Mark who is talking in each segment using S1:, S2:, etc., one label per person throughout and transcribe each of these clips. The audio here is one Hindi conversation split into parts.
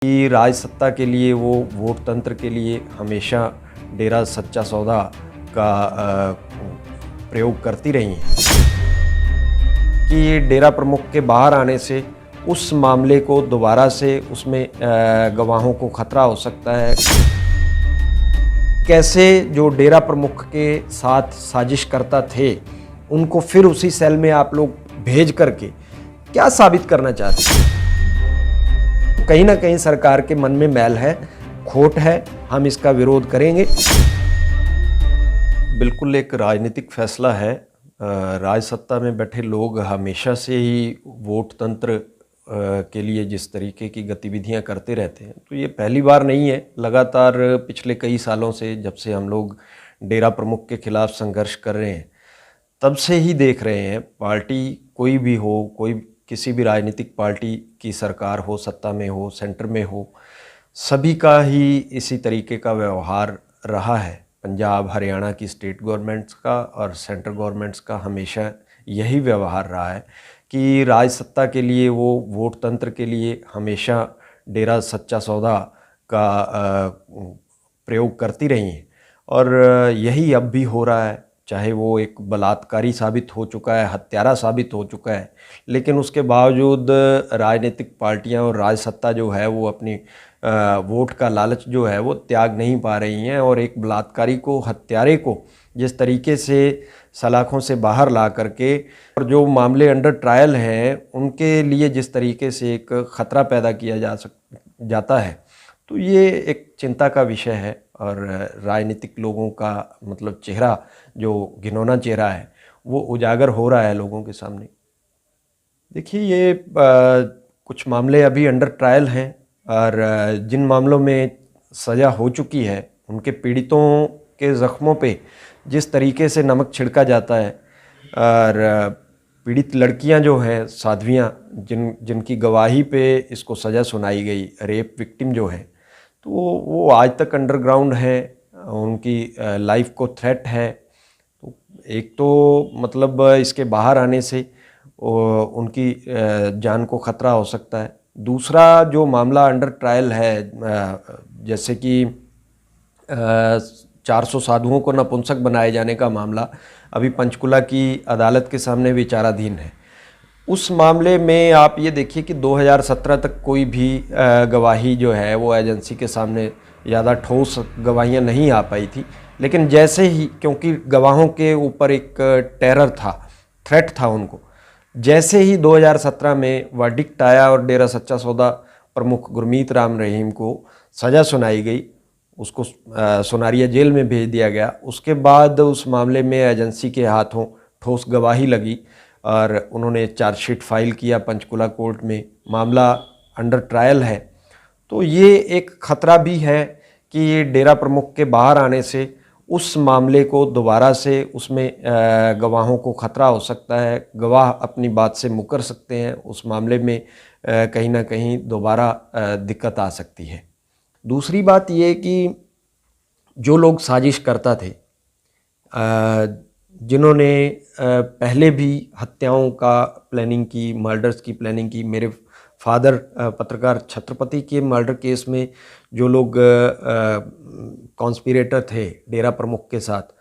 S1: कि राज सत्ता के लिए वो वोट तंत्र के लिए हमेशा डेरा सच्चा सौदा का प्रयोग करती रही हैं कि डेरा प्रमुख के बाहर आने से उस मामले को दोबारा से उसमें गवाहों को खतरा हो सकता है। कैसे जो डेरा प्रमुख के साथ साजिश करता थे उनको फिर उसी सेल में आप लोग भेज करके क्या साबित करना चाहते हैं? कहीं ना कहीं सरकार के मन में मैल है, खोट है, हम इसका विरोध करेंगे। बिल्कुल एक राजनीतिक फैसला है। राज सत्ता में बैठे लोग हमेशा से ही वोट तंत्र के लिए जिस तरीके की गतिविधियां करते रहते हैं, तो ये पहली बार नहीं है। लगातार पिछले कई सालों से, जब से हम लोग डेरा प्रमुख के खिलाफ संघर्ष कर रहे हैं, तब से ही देख रहे हैं। पार्टी कोई भी हो, कोई किसी भी राजनीतिक पार्टी की सरकार हो, सत्ता में हो, सेंटर में हो, सभी का ही इसी तरीके का व्यवहार रहा है। पंजाब हरियाणा की स्टेट गवर्नमेंट्स का और सेंट्रल गवर्नमेंट्स का हमेशा यही व्यवहार रहा है कि राज सत्ता के लिए वो वोट तंत्र के लिए हमेशा डेरा सच्चा सौदा का प्रयोग करती रही हैं। और यही अब भी हो रहा है। चाहे वो एक बलात्कारी साबित हो चुका है, हत्यारा साबित हो चुका है, लेकिन उसके बावजूद राजनीतिक पार्टियां और राज सत्ता जो है वो अपनी वोट का लालच जो है वो त्याग नहीं पा रही हैं। और एक बलात्कारी को, हत्यारे को जिस तरीके से सलाखों से बाहर ला करके, और जो मामले अंडर ट्रायल हैं उनके लिए जिस तरीके से एक ख़तरा पैदा किया जाता है, तो ये एक चिंता का विषय है। और राजनीतिक लोगों का मतलब चेहरा, जो घिनौना चेहरा है, वो उजागर हो रहा है लोगों के सामने। देखिए, ये कुछ मामले अभी अंडर ट्रायल हैं और जिन मामलों में सज़ा हो चुकी है, उनके पीड़ितों के ज़ख्मों पे जिस तरीके से नमक छिड़का जाता है, और पीड़ित लड़कियां जो हैं, साध्वियां, जिनकी गवाही पे इसको सज़ा सुनाई गई, रेप विक्टिम जो है, तो वो आज तक अंडरग्राउंड है, उनकी लाइफ को थ्रेट है। तो एक तो मतलब इसके बाहर आने से उनकी जान को ख़तरा हो सकता है। दूसरा, जो मामला अंडर ट्रायल है, जैसे कि 400 साधुओं को नपुंसक बनाए जाने का मामला अभी पंचकुला की अदालत के सामने विचाराधीन है। उस मामले में आप ये देखिए कि 2017 तक कोई भी गवाही जो है वो एजेंसी के सामने ज़्यादा ठोस गवाहियाँ नहीं आ पाई थी। लेकिन जैसे ही, क्योंकि गवाहों के ऊपर एक टेरर था, थ्रेट था उनको, जैसे ही 2017 में वर्डिक्ट आया और डेरा सच्चा सौदा प्रमुख गुरमीत राम रहीम को सज़ा सुनाई गई, उसको सोनारिया जेल में भेज दिया गया। उसके बाद उस मामले में एजेंसी के हाथों ठोस गवाही लगी और उन्होंने चार्जशीट फाइल किया पंचकुला कोर्ट में। मामला अंडर ट्रायल है। तो ये एक ख़तरा भी है कि डेरा प्रमुख के बाहर आने से उस मामले को दोबारा से उसमें गवाहों को ख़तरा हो सकता है। गवाह अपनी बात से मुकर सकते हैं। उस मामले में कहीं ना कहीं दोबारा दिक्कत आ सकती है। दूसरी बात ये कि जो लोग साजिश करता थे, जिन्होंने पहले भी हत्याओं का प्लानिंग की, मर्डर्स की प्लानिंग की, मेरे फादर पत्रकार छत्रपति के मर्डर केस में जो लोग कॉन्स्पिरेटर थे डेरा प्रमुख के साथ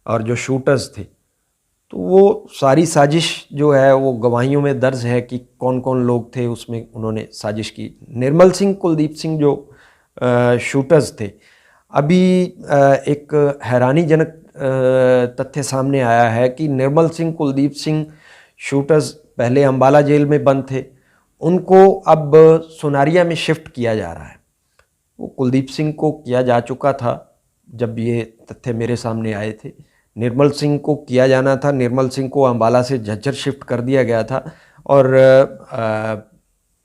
S1: और जो शूटर्स थे, तो वो सारी साजिश जो है वो गवाहियों में दर्ज है कि कौन कौन लोग थे उसमें उन्होंने साजिश की। निर्मल सिंह, कुलदीप सिंह जो शूटर्स थे, अभी एक हैरानीजनक तथ्य सामने आया है कि निर्मल सिंह, कुलदीप सिंह शूटर्स पहले अंबाला जेल में बंद थे, उनको अब सोनारिया में शिफ्ट किया जा रहा है। वो कुलदीप सिंह को किया जा चुका था जब ये तथ्य मेरे सामने आए थे। निर्मल सिंह को किया जाना था। निर्मल सिंह को अंबाला से झज्जर शिफ्ट कर दिया गया था और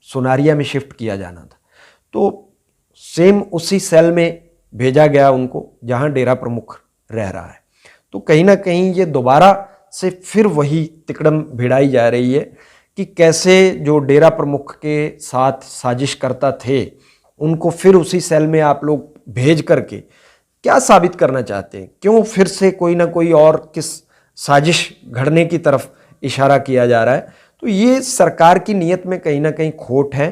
S1: सोनारिया में शिफ्ट किया जाना था। तो सेम उसी सेल में भेजा गया उनको जहां डेरा प्रमुख रह रहा है। तो कहीं ना कहीं ये दोबारा से फिर वही तिकड़म भिड़ाई जा रही है कि कैसे जो डेरा प्रमुख के साथ साजिश करता थे उनको फिर उसी सेल में आप लोग भेज करके क्या साबित करना चाहते हैं? क्यों फिर से कोई ना कोई और किस साजिश घड़ने की तरफ इशारा किया जा रहा है? तो ये सरकार की नीयत में कहीं ना कहीं खोट है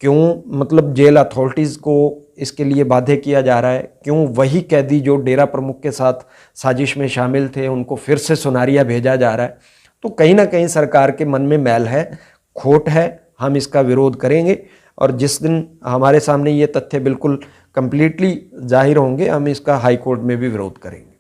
S1: क्यों मतलब जेल अथॉरिटीज़ को इसके लिए बाध्य किया जा रहा है, क्यों वही कैदी जो डेरा प्रमुख के साथ साजिश में शामिल थे उनको फिर से सुनारिया भेजा जा रहा है। तो कहीं ना कहीं सरकार के मन में मैल है, खोट है। हम इसका विरोध करेंगे और जिस दिन हमारे सामने ये तथ्य बिल्कुल कंप्लीटली जाहिर होंगे हम इसका हाई कोर्ट में भी विरोध करेंगे।